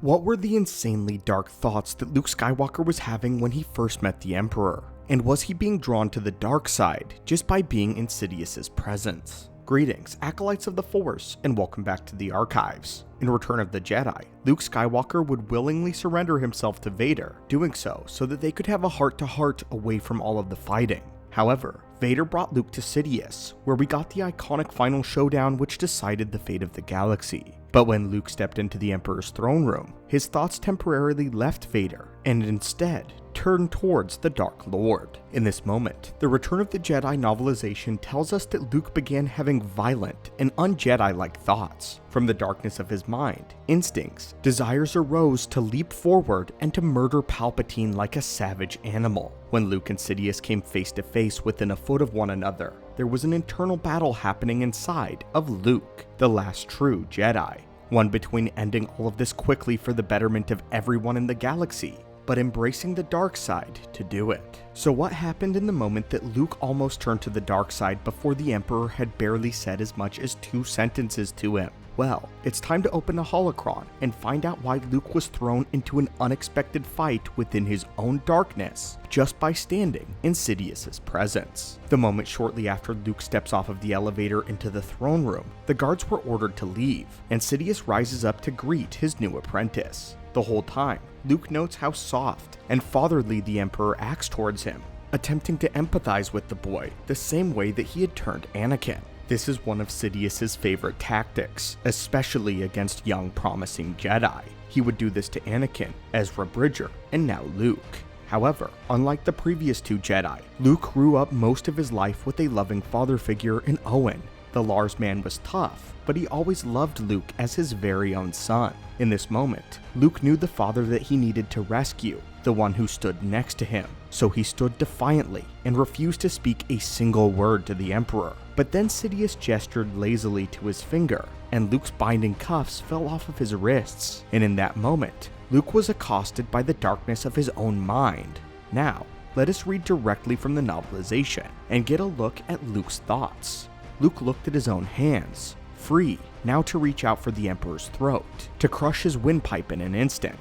What were the insanely dark thoughts that Luke Skywalker was having when he first met the Emperor? And was he being drawn to the dark side just by being in Sidious's presence? Greetings, Acolytes of the Force, and welcome back to the Archives. In Return of the Jedi, Luke Skywalker would willingly surrender himself to Vader, doing so that they could have a heart-to-heart away from all of the fighting. However, Vader brought Luke to Sidious, where we got the iconic final showdown which decided the fate of the galaxy. But when Luke stepped into the Emperor's throne room, his thoughts temporarily left Vader, and instead turned towards the Dark Lord. In this moment, the Return of the Jedi novelization tells us that Luke began having violent and un-Jedi-like thoughts. From the darkness of his mind, instincts, desires arose to leap forward and to murder Palpatine like a savage animal. When Luke and Sidious came face to face within a foot of one another, there was an internal battle happening inside of Luke, the last true Jedi. One between ending all of this quickly for the betterment of everyone in the galaxy, but embracing the dark side to do it. So what happened in the moment that Luke almost turned to the dark side before the Emperor had barely said as much as 2 sentences to him? Well, it's time to open a holocron and find out why Luke was thrown into an unexpected fight within his own darkness just by standing in Sidious's presence. The moment shortly after Luke steps off of the elevator into the throne room, the guards were ordered to leave, and Sidious rises up to greet his new apprentice. The whole time, Luke notes how soft and fatherly the Emperor acts towards him, attempting to empathize with the boy the same way that he had turned Anakin. This is one of Sidious's favorite tactics, especially against young promising Jedi. He would do this to Anakin, Ezra Bridger, and now Luke. However, unlike the previous 2 Jedi, Luke grew up most of his life with a loving father figure in Owen. The Lars man was tough, but he always loved Luke as his very own son. In this moment, Luke knew the father that he needed to rescue, the one who stood next to him, so he stood defiantly and refused to speak a single word to the Emperor. But then Sidious gestured lazily to his finger, and Luke's binding cuffs fell off of his wrists, and in that moment, Luke was accosted by the darkness of his own mind. Now, let us read directly from the novelization, and get a look at Luke's thoughts. Luke looked at his own hands, free now to reach out for the Emperor's throat, to crush his windpipe in an instant.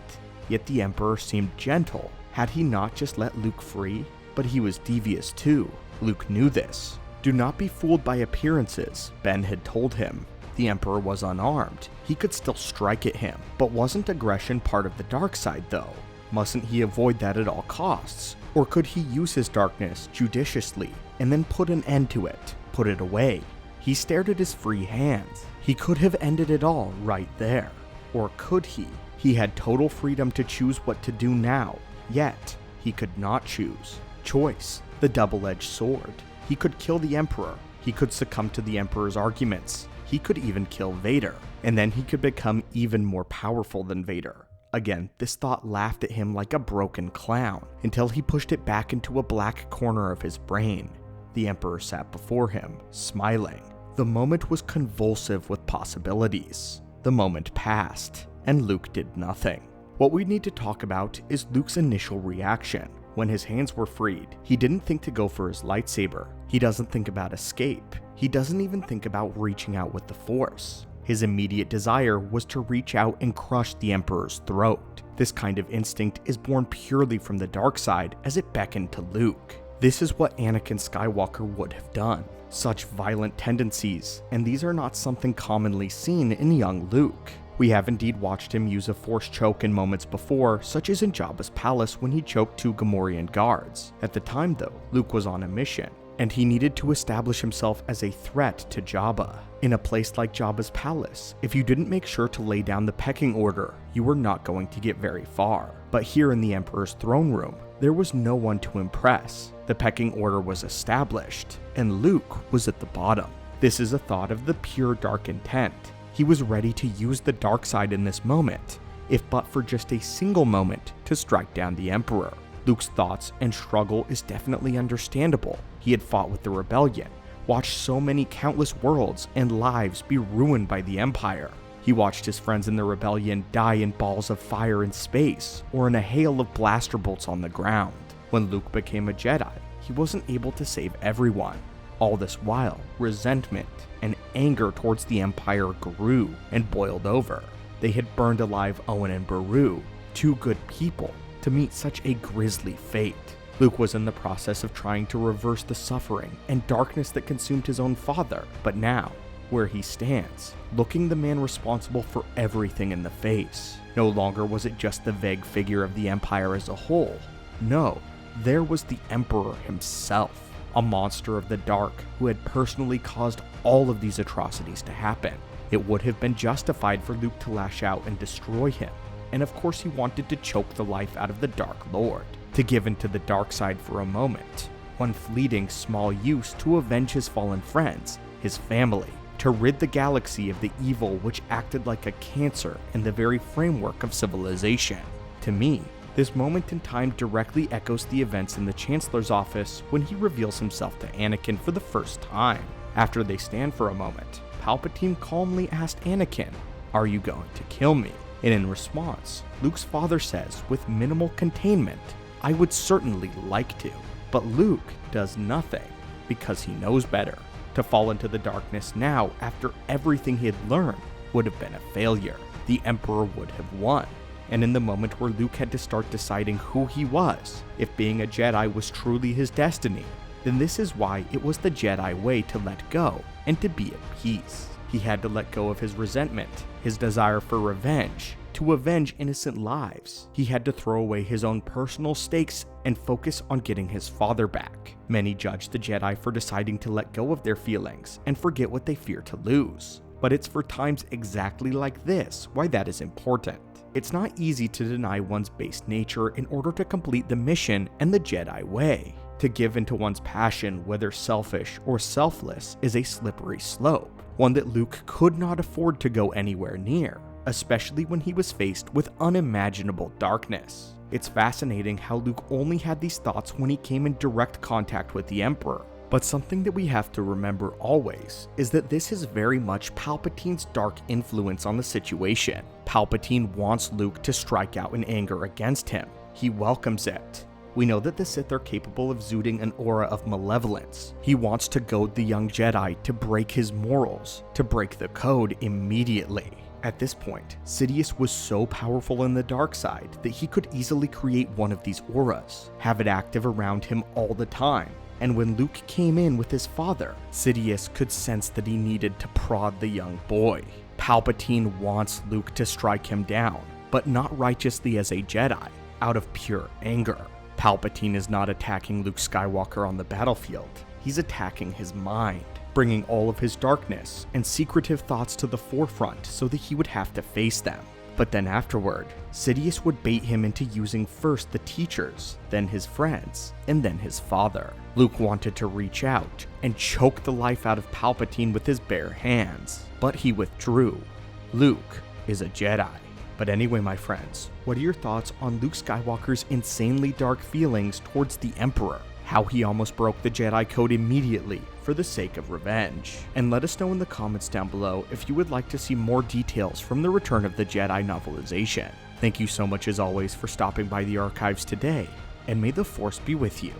Yet the Emperor seemed gentle. Had he not just let Luke free? But he was devious too. Luke knew this. Do not be fooled by appearances, Ben had told him. The Emperor was unarmed. He could still strike at him. But wasn't aggression part of the dark side though? Mustn't he avoid that at all costs? Or could he use his darkness judiciously and then put an end to it? Put it away? He stared at his free hands. He could have ended it all right there. Or could he? He had total freedom to choose what to do now, yet he could not choose. Choice, the double-edged sword. He could kill the Emperor. He could succumb to the Emperor's arguments. He could even kill Vader, and then he could become even more powerful than Vader. Again, this thought laughed at him like a broken clown, until he pushed it back into a black corner of his brain. The Emperor sat before him, smiling. The moment was convulsive with possibilities. The moment passed, and Luke did nothing. What we need to talk about is Luke's initial reaction. When his hands were freed, he didn't think to go for his lightsaber. He doesn't think about escape. He doesn't even think about reaching out with the Force. His immediate desire was to reach out and crush the Emperor's throat. This kind of instinct is born purely from the dark side as it beckoned to Luke. This is what Anakin Skywalker would have done. Such violent tendencies, and these are not something commonly seen in young Luke. We have indeed watched him use a Force choke in moments before, such as in Jabba's palace when he choked 2 Gamorrean guards. At the time though, Luke was on a mission, and he needed to establish himself as a threat to Jabba. In a place like Jabba's palace, if you didn't make sure to lay down the pecking order, you were not going to get very far. But here in the Emperor's throne room, there was no one to impress. The pecking order was established, and Luke was at the bottom. This is a thought of the pure dark intent. He was ready to use the dark side in this moment, if but for just a single moment, to strike down the Emperor. Luke's thoughts and struggle is definitely understandable. He had fought with the rebellion, watched so many countless worlds and lives be ruined by the Empire. He watched his friends in the rebellion die in balls of fire in space, or in a hail of blaster bolts on the ground. When Luke became a Jedi, he wasn't able to save everyone. All this while, resentment and anger towards the Empire grew and boiled over. They had burned alive Owen and Beru, two good people, to meet such a grisly fate. Luke was in the process of trying to reverse the suffering and darkness that consumed his own father, but now, where he stands, looking the man responsible for everything in the face. No longer was it just the vague figure of the Empire as a whole. No, there was the Emperor himself, a monster of the dark who had personally caused all of these atrocities to happen. It would have been justified for Luke to lash out and destroy him, and of course he wanted to choke the life out of the Dark Lord, to give in to the dark side for a moment, one fleeting small use to avenge his fallen friends, his family, to rid the galaxy of the evil which acted like a cancer in the very framework of civilization. To me, this moment in time directly echoes the events in the Chancellor's office when he reveals himself to Anakin for the first time. After they stand for a moment, Palpatine calmly asked Anakin, "Are you going to kill me?" And in response, Luke's father says, with minimal containment, "I would certainly like to." But Luke does nothing, because he knows better. To fall into the darkness now, after everything he had learned, would have been a failure. The Emperor would have won. And in the moment where Luke had to start deciding who he was, if being a Jedi was truly his destiny, then this is why it was the Jedi way to let go and to be at peace. He had to let go of his resentment, his desire for revenge, to avenge innocent lives. He had to throw away his own personal stakes and focus on getting his father back. Many judge the Jedi for deciding to let go of their feelings and forget what they fear to lose. But it's for times exactly like this why that is important. It's not easy to deny one's base nature in order to complete the mission and the Jedi way. To give into one's passion, whether selfish or selfless, is a slippery slope, one that Luke could not afford to go anywhere near, especially when he was faced with unimaginable darkness. It's fascinating how Luke only had these thoughts when he came in direct contact with the Emperor. But something that we have to remember always is that this is very much Palpatine's dark influence on the situation. Palpatine wants Luke to strike out in anger against him. He welcomes it. We know that the Sith are capable of exuding an aura of malevolence. He wants to goad the young Jedi to break his morals, to break the code immediately. At this point, Sidious was so powerful in the dark side that he could easily create one of these auras, have it active around him all the time. And when Luke came in with his father, Sidious could sense that he needed to prod the young boy. Palpatine wants Luke to strike him down, but not righteously as a Jedi, out of pure anger. Palpatine is not attacking Luke Skywalker on the battlefield, he's attacking his mind, bringing all of his darkness and secretive thoughts to the forefront so that he would have to face them. But then afterward, Sidious would bait him into using first the teachers, then his friends, and then his father. Luke wanted to reach out and choke the life out of Palpatine with his bare hands, but he withdrew. Luke is a Jedi. But anyway, my friends, what are your thoughts on Luke Skywalker's insanely dark feelings towards the Emperor? How he almost broke the Jedi Code immediately for the sake of revenge? And let us know in the comments down below if you would like to see more details from the Return of the Jedi novelization. Thank you so much as always for stopping by the archives today, and may the Force be with you.